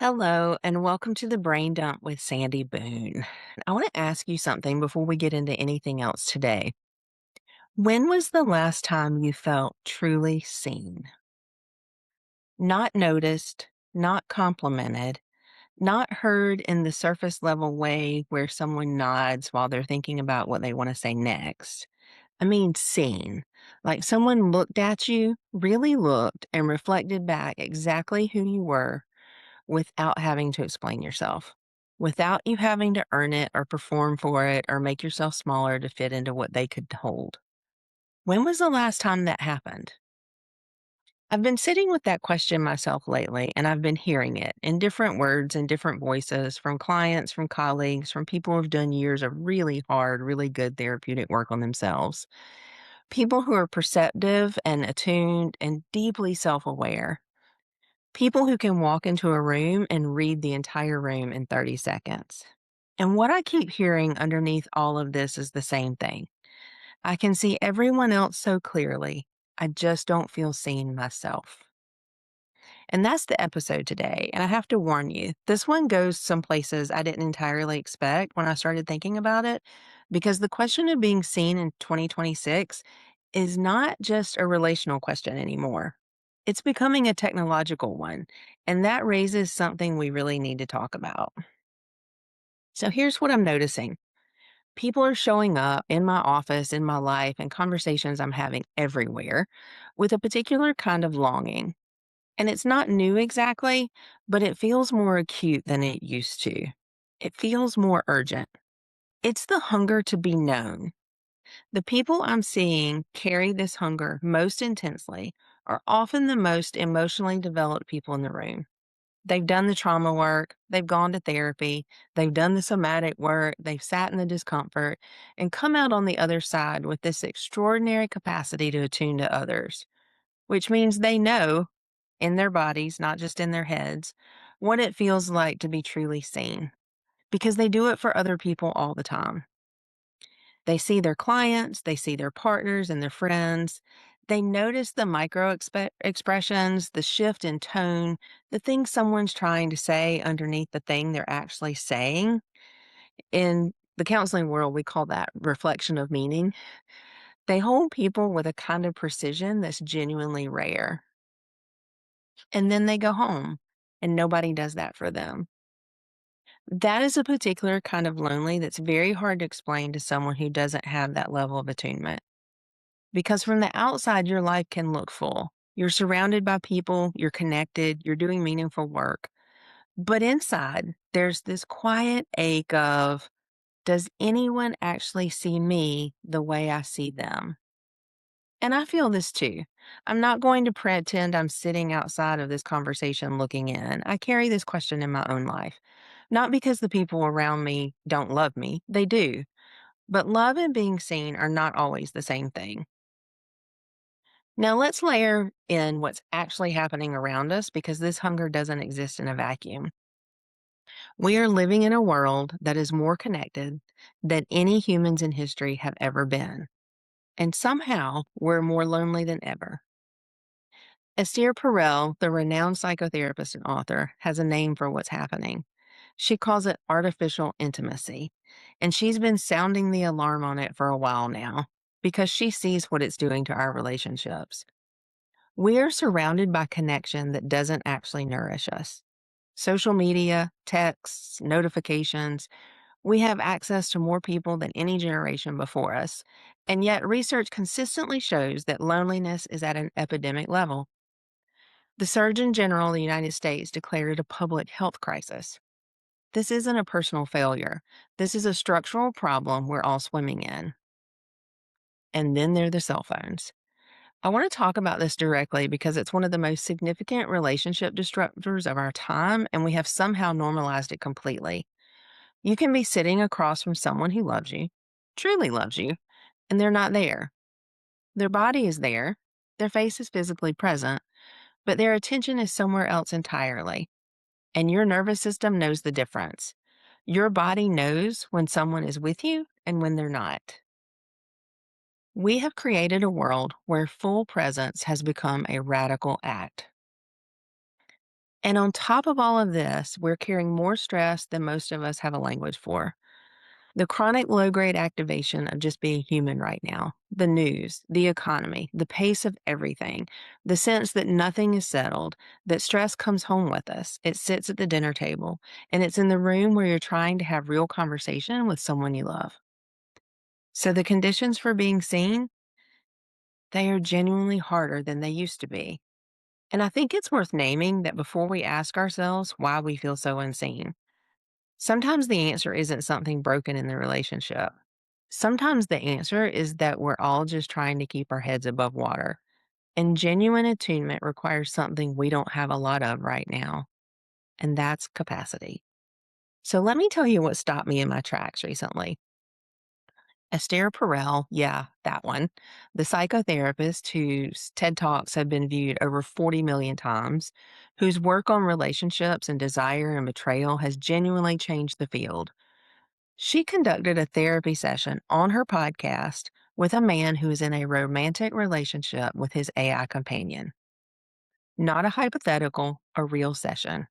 Hello, and welcome to the Brain Dump with Sandy Boone. I want to ask you something before we get into anything else today. When was the last time you felt truly seen? Not noticed, not complimented, not heard in the surface level way where someone nods while they're thinking about what they want to say next. I mean, seen. Like someone looked at you, really looked, and reflected back exactly who you were without having to explain yourself, without you having to earn it or perform for it or make yourself smaller to fit into what they could hold. When was the last time that happened? I've been sitting with that question myself lately, and I've been hearing it in different words and different voices from clients, from colleagues, from people who've done years of really hard, really good therapeutic work on themselves. People who are perceptive and attuned and deeply self aware. People who can walk into a room and read the entire room in 30 seconds. And what I keep hearing underneath all of this is the same thing. I can see everyone else so clearly. I just don't feel seen myself. And that's the episode today. And I have to warn you, this one goes some places I didn't entirely expect when I started thinking about it, because the question of being seen in 2026 is not just a relational question anymore. It's becoming a technological one. And that raises something we really need to talk about. So here's what I'm noticing. People are showing up in my office, in my life, and conversations I'm having everywhere with a particular kind of longing. And it's not new exactly, but it feels more acute than it used to. It feels more urgent. It's the hunger to be known. The people I'm seeing carry this hunger most intensely are often the most emotionally developed people in the room. They've done the trauma work, they've gone to therapy, they've done the somatic work, they've sat in the discomfort, and come out on the other side with this extraordinary capacity to attune to others, which means they know in their bodies, not just in their heads, what it feels like to be truly seen because they do it for other people all the time. They see their clients, they see their partners and their friends. They notice the expressions, the shift in tone, the things someone's trying to say underneath the thing they're actually saying. In the counseling world, we call that reflection of meaning. They hold people with a kind of precision that's genuinely rare. And then they go home, and nobody does that for them. That is a particular kind of lonely that's very hard to explain to someone who doesn't have that level of attunement. Because from the outside, your life can look full. You're surrounded by people, you're connected, you're doing meaningful work. But inside, there's this quiet ache of, does anyone actually see me the way I see them? And I feel this too. I'm not going to pretend I'm sitting outside of this conversation looking in. I carry this question in my own life. Not because the people around me don't love me, they do. But love and being seen are not always the same thing. Now, let's layer in what's actually happening around us because this hunger doesn't exist in a vacuum. We are living in a world that is more connected than any humans in history have ever been. And somehow we're more lonely than ever. Esther Perel, the renowned psychotherapist and author, has a name for what's happening. She calls it artificial intimacy, and she's been sounding the alarm on it for a while now because she sees what it's doing to our relationships. We are surrounded by connection that doesn't actually nourish us. Social media, texts, notifications, we have access to more people than any generation before us. And yet, research consistently shows that loneliness is at an epidemic level. The Surgeon General of the United States declared it a public health crisis. This isn't a personal failure. This is a structural problem we're all swimming in. And then there are the cell phones. I want to talk about this directly because it's one of the most significant relationship disruptors of our time, and we have somehow normalized it completely. You can be sitting across from someone who loves you, truly loves you, and they're not there. Their body is there, their face is physically present, but their attention is somewhere else entirely. And your nervous system knows the difference. Your body knows when someone is with you and when they're not. We have created a world where full presence has become a radical act. And on top of all of this, we're carrying more stress than most of us have a language for. The chronic low grade activation of just being human right now, the news, the economy, the pace of everything, the sense that nothing is settled, that stress comes home with us. It sits at the dinner table, and it's in the room where you're trying to have real conversation with someone you love. So the conditions for being seen, they are genuinely harder than they used to be. And I think it's worth naming that before we ask ourselves why we feel so unseen. Sometimes the answer isn't something broken in the relationship. Sometimes the answer is that we're all just trying to keep our heads above water. And genuine attunement requires something we don't have a lot of right now, and that's capacity. So let me tell you what stopped me in my tracks recently. Esther Perel, yeah, that one, the psychotherapist whose TED Talks have been viewed over 40 million times, whose work on relationships and desire and betrayal has genuinely changed the field. She conducted a therapy session on her podcast with a man who is in a romantic relationship with his AI companion. Not a hypothetical, a real session,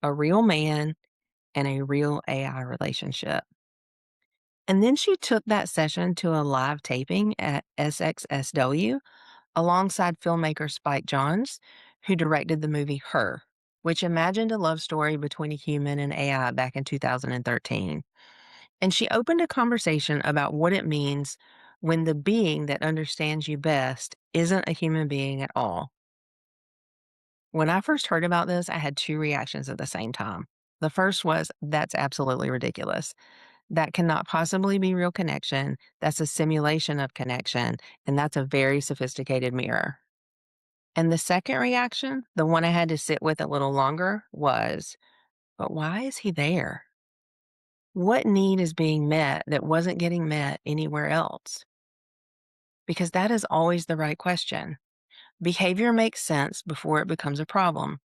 a real man and a real AI relationship. And then she took that session to a live taping at SXSW alongside filmmaker Spike Jonze, who directed the movie Her, which imagined a love story between a human and AI back in 2013. And she opened a conversation about what it means when the being that understands you best isn't a human being at all. When I first heard about this, I had two reactions at the same time. The first was, that's absolutely ridiculous. That cannot possibly be real connection. That's a simulation of connection, and that's a very sophisticated mirror. And the second reaction, the one I had to sit with a little longer, was, but why is he there? What need is being met that wasn't getting met anywhere else? Because that is always the right question. Behavior makes sense before it becomes a problem.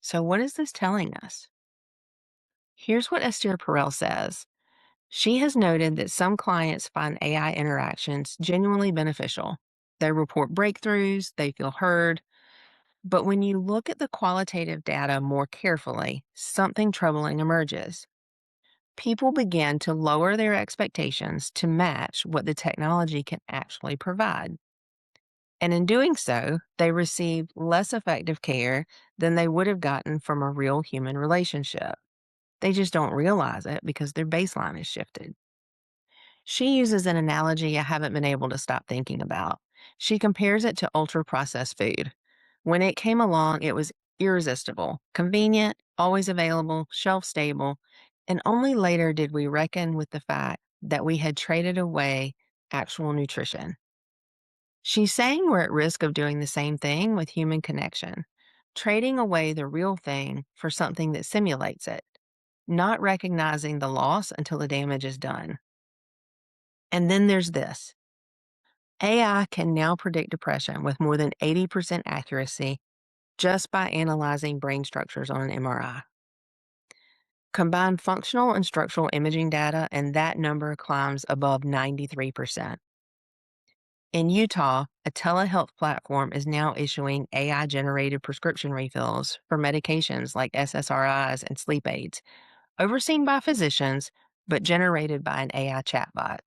So, what is this telling us? Here's what Esther Perel says. She has noted that some clients find AI interactions genuinely beneficial. They report breakthroughs, they feel heard. But when you look at the qualitative data more carefully, something troubling emerges. People begin to lower their expectations to match what the technology can actually provide. And in doing so, they receive less effective care than they would have gotten from a real human relationship. They just don't realize it because their baseline has shifted. She uses an analogy I haven't been able to stop thinking about. She compares it to ultra processed food. When it came along, it was irresistible, convenient, always available, shelf stable, and only later did we reckon with the fact that we had traded away actual nutrition. She's saying we're at risk of doing the same thing with human connection, trading away the real thing for something that simulates it, not recognizing the loss until the damage is done. And then there's this. AI can now predict depression with more than 80% accuracy just by analyzing brain structures on an MRI. Combine functional and structural imaging data, and that number climbs above 93%. In Utah, a telehealth platform is now issuing AI generated prescription refills for medications like SSRIs and sleep aids, overseen by physicians, but generated by an AI chatbot.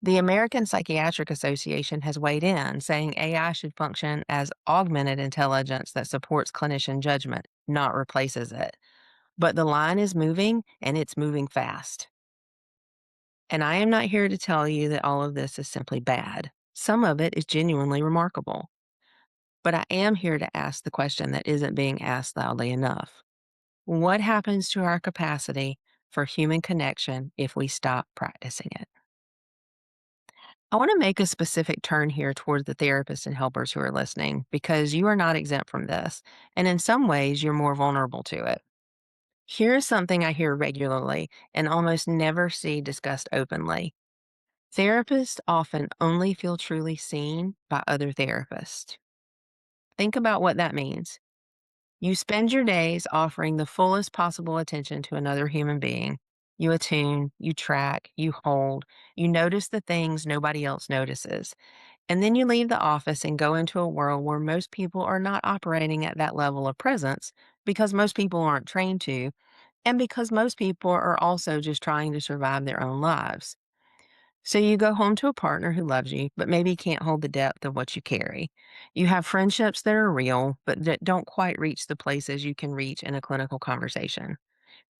The American Psychiatric Association has weighed in, saying AI should function as augmented intelligence that supports clinician judgment, not replaces it. But the line is moving, and it's moving fast. And I am not here to tell you that all of this is simply bad. Some of it is genuinely remarkable. But I am here to ask the question that isn't being asked loudly enough. What happens to our capacity for human connection if we stop practicing it? I want to make a specific turn here towards the therapists and helpers who are listening because you are not exempt from this. And in some ways, you're more vulnerable to it. Here's something I hear regularly and almost never see discussed openly. Therapists often only feel truly seen by other therapists. Think about what that means. You spend your days offering the fullest possible attention to another human being. You attune, you track, you hold, you notice the things nobody else notices. And then you leave the office and go into a world where most people are not operating at that level of presence because most people aren't trained to, and because most people are also just trying to survive their own lives. So you go home to a partner who loves you, but maybe can't hold the depth of what you carry. You have friendships that are real, but that don't quite reach the places you can reach in a clinical conversation.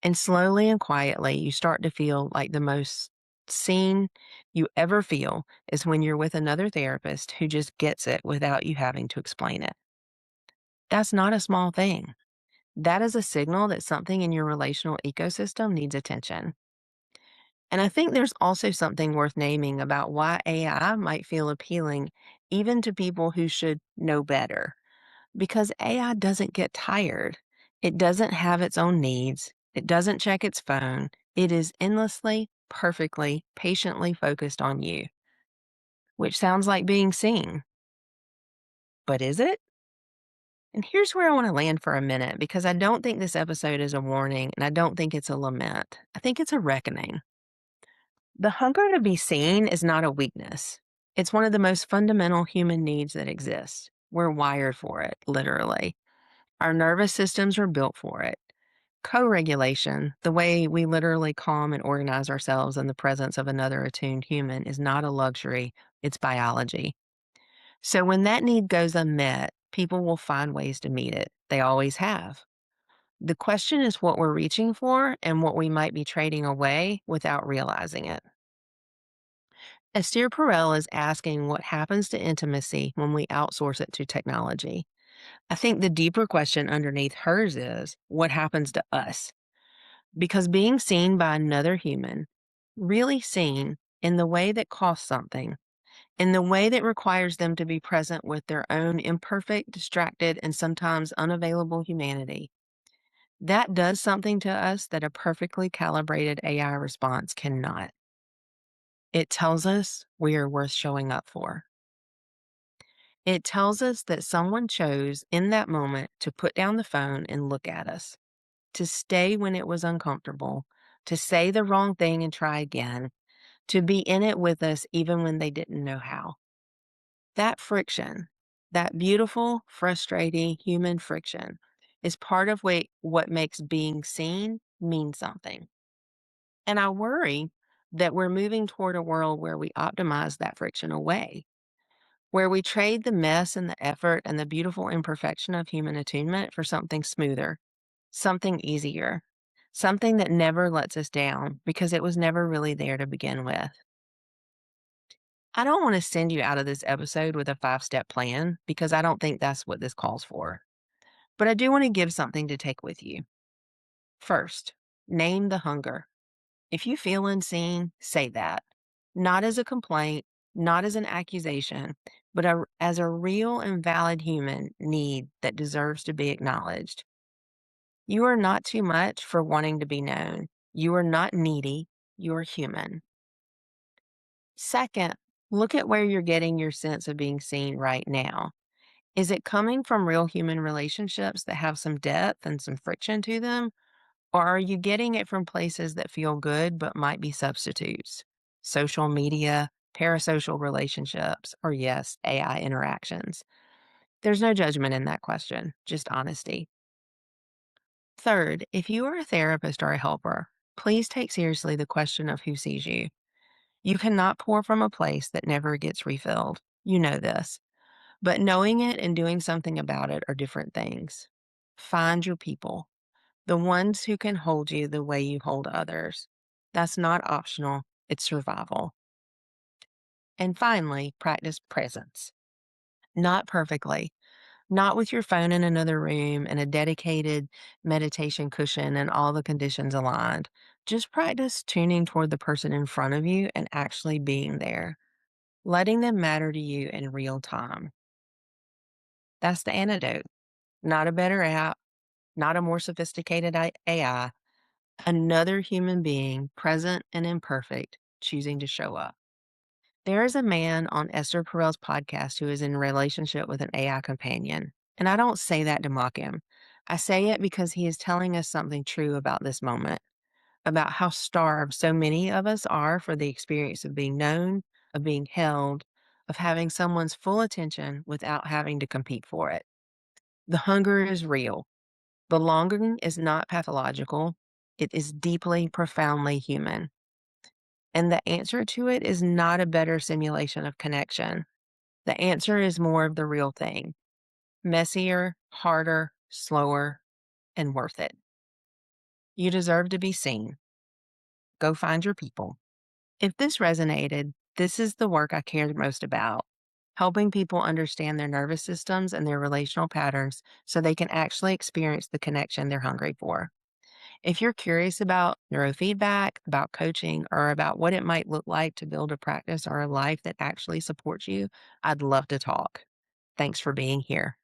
And slowly and quietly, you start to feel like the most seen you ever feel is when you're with another therapist who just gets it without you having to explain it. That's not a small thing. That is a signal that something in your relational ecosystem needs attention. And I think there's also something worth naming about why AI might feel appealing even to people who should know better. Because AI doesn't get tired. It doesn't have its own needs. It doesn't check its phone. It is endlessly, perfectly, patiently focused on you, which sounds like being seen. But is it? And here's where I want to land for a minute because I don't think this episode is a warning and I don't think it's a lament. I think it's a reckoning. The hunger to be seen is not a weakness. It's one of the most fundamental human needs that exist. We're wired for it, literally. Our nervous systems are built for it. Co regulation, the way we literally calm and organize ourselves in the presence of another attuned human, is not a luxury, it's biology. So when that need goes unmet, people will find ways to meet it. They always have. The question is what we're reaching for and what we might be trading away without realizing it. Esther Perel is asking what happens to intimacy when we outsource it to technology. I think the deeper question underneath hers is what happens to us? Because being seen by another human, really seen in the way that costs something, in the way that requires them to be present with their own imperfect, distracted, and sometimes unavailable humanity, that does something to us that a perfectly calibrated AI response cannot. It tells us we are worth showing up for. It tells us that someone chose in that moment to put down the phone and look at us, to stay when it was uncomfortable, to say the wrong thing and try again, to be in it with us even when they didn't know how. That friction, that beautiful, frustrating human friction, is part of what makes being seen mean something. And I worry that we're moving toward a world where we optimize that friction away, where we trade the mess and the effort and the beautiful imperfection of human attunement for something smoother, something easier, something that never lets us down because it was never really there to begin with. I don't want to send you out of this episode with a 5-step plan because I don't think that's what this calls for. But I do want to give something to take with you. First, name the hunger. If you feel unseen, say that. Not as a complaint, not as an accusation, but as a real and valid human need that deserves to be acknowledged. You are not too much for wanting to be known. You are not needy. You are human. Second, look at where you're getting your sense of being seen right now. Is it coming from real human relationships that have some depth and some friction to them? Or are you getting it from places that feel good but might be substitutes? Social media, parasocial relationships, or yes, AI interactions. There's no judgment in that question, just honesty. Third, if you are a therapist or a helper, please take seriously the question of who sees you. You cannot pour from a place that never gets refilled. You know this. But knowing it and doing something about it are different things. Find your people, the ones who can hold you the way you hold others. That's not optional, it's survival. And finally, practice presence. Not perfectly, not with your phone in another room and a dedicated meditation cushion and all the conditions aligned. Just practice tuning toward the person in front of you and actually being there, letting them matter to you in real time. That's the antidote. Not a better app, not a more sophisticated AI, another human being, present and imperfect, choosing to show up. There is a man on Esther Perel's podcast who is in a relationship with an AI companion. And I don't say that to mock him. I say it because he is telling us something true about this moment, about how starved so many of us are for the experience of being known, of being held, of having someone's full attention without having to compete for it. The hunger is real. The longing is not pathological. It is deeply, profoundly human. And the answer to it is not a better simulation of connection. The answer is more of the real thing, messier, harder, slower, and worth it. You deserve to be seen. Go find your people. If this resonated, this is the work I cared most about, helping people understand their nervous systems and their relational patterns so they can actually experience the connection they're hungry for. If you're curious about neurofeedback, about coaching, or about what it might look like to build a practice or a life that actually supports you, I'd love to talk. Thanks for being here.